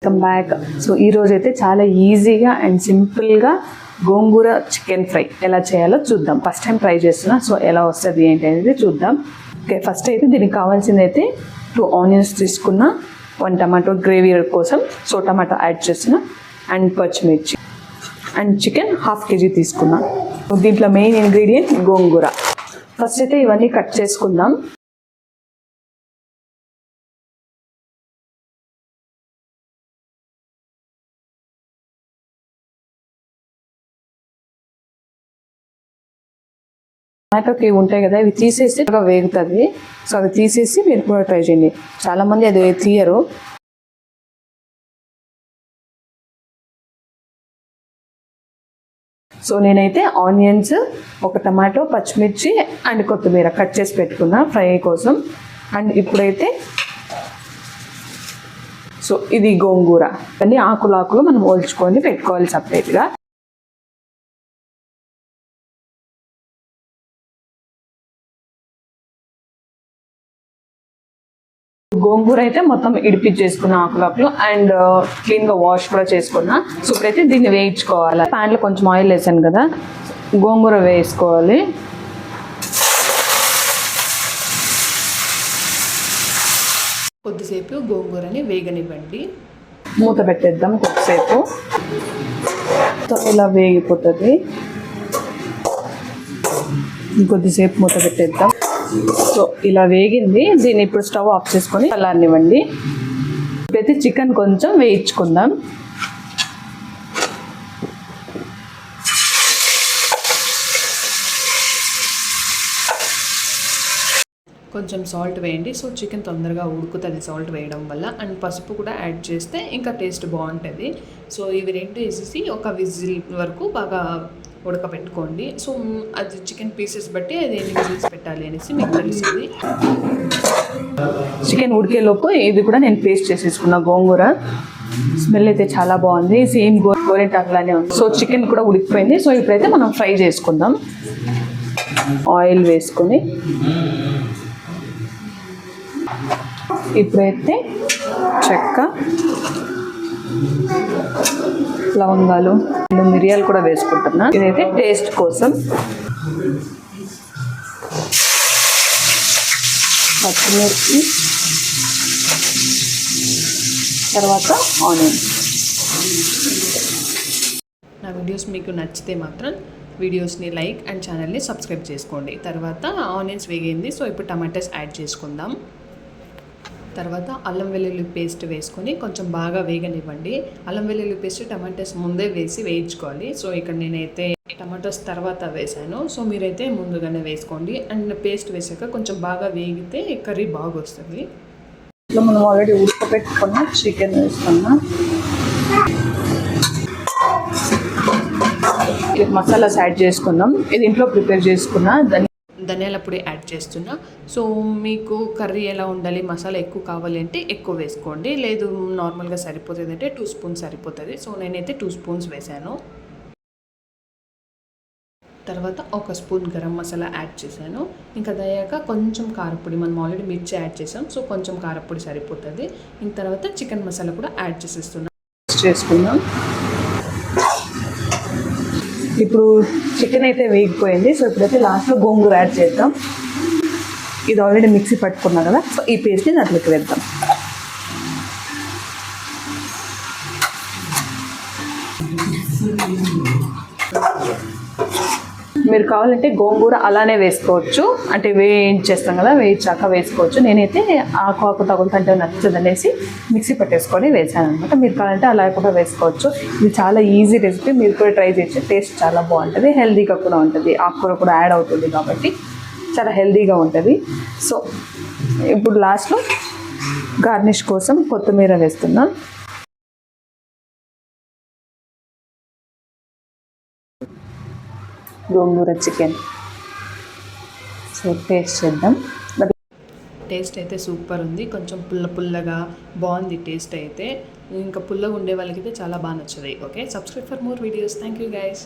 Welcome back. So ఈరోజు అయితే చాలా ఈజీగా అండ్ సింపుల్గా గోంగూర చికెన్ ఫ్రై ఎలా చేయాలో చూద్దాం. ఫస్ట్ టైం ట్రై చేస్తున్నా, సో ఎలా వస్తుంది ఏంటి అనేది చూద్దాం. ఓకే, ఫస్ట్ అయితే దీనికి కావాల్సింది అయితే 2 ఆనియన్స్ తీసుకున్న, 1 టమాటో గ్రేవీ కోసం, సో టమాటో యాడ్ చేసిన, అండ్ పచ్చిమిర్చి అండ్ చికెన్ 1/2 kg తీసుకున్నా. దీంట్లో మెయిన్ ఇంగ్రీడియంట్ గోంగూర. ఫస్ట్ అయితే ఇవన్నీ కట్ చేసుకుందాం. టమాటోకి ఉంటాయి కదా, ఇవి తీసేసి వేగుతుంది. సో అవి తీసేసి మీరు కూడా ట్రై చేయండి. చాలామంది అది తీయరు. సో నేనైతే ఆనియన్స్, 1 టమాటో, పచ్చిమిర్చి అండ్ కొత్తిమీర కట్ చేసి పెట్టుకున్నా ఫ్రై కోసం. అండ్ ఇప్పుడైతే సో ఇది గోంగూర, అన్ని ఆకులు మనం ఓల్చుకొని పెట్టుకోవాలి సపరేట్గా. గోంగూర అయితే మొత్తం ఇడిపించేసుకున్న ఆకులు అండ్ క్లీన్గా వాష్ కూడా చేసుకున్నా. సో ఇప్పుడైతే దీన్ని వేయించుకోవాలి. ప్యాన్లో కొంచెం ఆయిల్ వేసాను కదా, గోంగూర వేసుకోవాలి. కొద్దిసేపు గోంగూరని వేగనివ్వండి. మూత పెట్టేద్దాం కొద్దిసేపు. ఇలా వేగిపోతుంది. కొద్దిసేపు మూత పెట్టేద్దాం. సో ఇలా వేగింది. దీన్ని ఇప్పుడు స్టవ్ ఆఫ్ చేసుకొని చల్లారనివ్వండి. ఇప్పుడైతే చికెన్ కొంచెం వేయించుకుందాం. కొంచెం సాల్ట్ వేయండి. సో చికెన్ తొందరగా ఉడుకుతుంది సాల్ట్ వేయడం వల్ల. అండ్ పసుపు కూడా యాడ్ చేస్తే ఇంకా టేస్ట్ బాగుంటుంది. సో ఇవి రెండు వేసేసి ఒక విజిల్ వరకు బాగా ఉడకబెట్టుకోండి. సో అది చికెన్ పీసెస్ బట్టి అది ఎన్ని విజిల్స్ పెట్టాలి అనేసి మీకు తెలుస్తుంది. చికెన్ ఉడికేలోపు ఇది కూడా నేను పేస్ట్ చేసేసుకున్నా. గోంగూర స్మెల్ అయితే చాలా బాగుంది, సేమ్ గోరింటాకులానే ఉంది. సో చికెన్ కూడా ఉడికిపోయింది. సో ఇప్పుడైతే మనం ఫ్రై చేసుకుందాం. ఆయిల్ వేసుకొని ఇప్పుడైతే చెక్క, లవంగాలు, మిరియాలు కూడా వేసుకుంటున్నా. ఇదైతే టేస్ట్ కోసం. పచ్చిమిర్చి, తర్వాత ఆనియన్. నా వీడియోస్ మీకు నచ్చితే మాత్రం వీడియోస్ని లైక్ అండ్ ఛానల్ని సబ్స్క్రైబ్ చేసుకోండి. తర్వాత ఆనియన్స్ వేగింది. సో ఇప్పుడు టమాటాస్ యాడ్ చేసుకుందాం. తర్వాత అల్లం వెల్లుల్లి పేస్ట్ వేసుకొని కొంచెం బాగా వేగనివ్వండి. అల్లం వెల్లుల్లి పేస్ట్ టమాటాస్ ముందే వేసి వేయించుకోవాలి. సో ఇక్కడ నేనైతే టమాటోస్ తర్వాత వేసాను. సో మీరైతే ముందుగానే వేసుకోండి. అండ్ పేస్ట్ వేసాక కొంచెం బాగా వేగితే కర్రీ బాగా వస్తుంది. ఇట్లా మనం ఆల్రెడీ ఉడకపెట్టుకున్న చికెన్ వేసుకున్నా. మసాలాస్ యాడ్ చేసుకుందాం. ఇది ఇంట్లో ప్రిపేర్ చేసుకున్నా ధనియాల పొడి యాడ్ చేస్తున్నా. సో మీకు కర్రీ ఎలా ఉండాలి, మసాలా ఎక్కువ కావాలి అంటే ఎక్కువ వేసుకోండి, లేదు నార్మల్గా సరిపోతుంది అంటే 2 స్పూన్స్ సరిపోతుంది. సో నేనైతే 2 స్పూన్స్ వేసాను. తర్వాత 1 స్పూన్ గరం మసాలా యాడ్ చేశాను. ఇంకా అదయ్యాక కొంచెం కారపొడి, మనం ఆల్రెడీ మిర్చి యాడ్ చేసాం, సో కొంచెం కారపొడి సరిపోతుంది. ఇంక తర్వాత చికెన్ మసాలా కూడా యాడ్ చేసుకుందాం. ఇప్పుడు చికెన్ అయితే వేగిపోయింది. సో ఇప్పుడైతే లాస్ట్లో గోంగూర యాడ్ చేద్దాం. ఇది ఆల్రెడీ మిక్సీ పట్టుకున్నాం కదా, సో ఈ పేస్ట్ని దాంట్లోకి వేద్దాం. మీరు కావాలంటే గోంగూర అలానే వేసుకోవచ్చు, అంటే వేయించేస్తాం కదా, వేయించాక వేసుకోవచ్చు. నేనైతే ఆకు తగులుతుంటే నచ్చదు అనేసి మిక్సీ పట్టేసుకొని వేసాను అనమాట. మీరు కావాలంటే అలా కూడా వేసుకోవచ్చు. ఇది చాలా ఈజీ రెసిపీ, మీరు కూడా ట్రై చేయొచ్చు. టేస్ట్ చాలా బాగుంటుంది, హెల్తీగా కూడా ఉంటుంది. ఆకుకూర కూడా యాడ్ అవుతుంది కాబట్టి చాలా హెల్తీగా ఉంటుంది. సో ఇప్పుడు లాస్ట్లో గార్నిష్ కోసం కొత్తిమీర వేస్తున్నాం. గోంగూర చికెన్. సో టేస్ట్ చేద్దాం. టేస్ట్ అయితే సూపర్ ఉంది. కొంచెం పుల్లగా బాగుంది టేస్ట్ అయితే. ఇంకా పుల్లగా ఉండే వాళ్ళకైతే చాలా బాగా నచ్చుతుంది. Okay, subscribe for more videos. Thank you guys.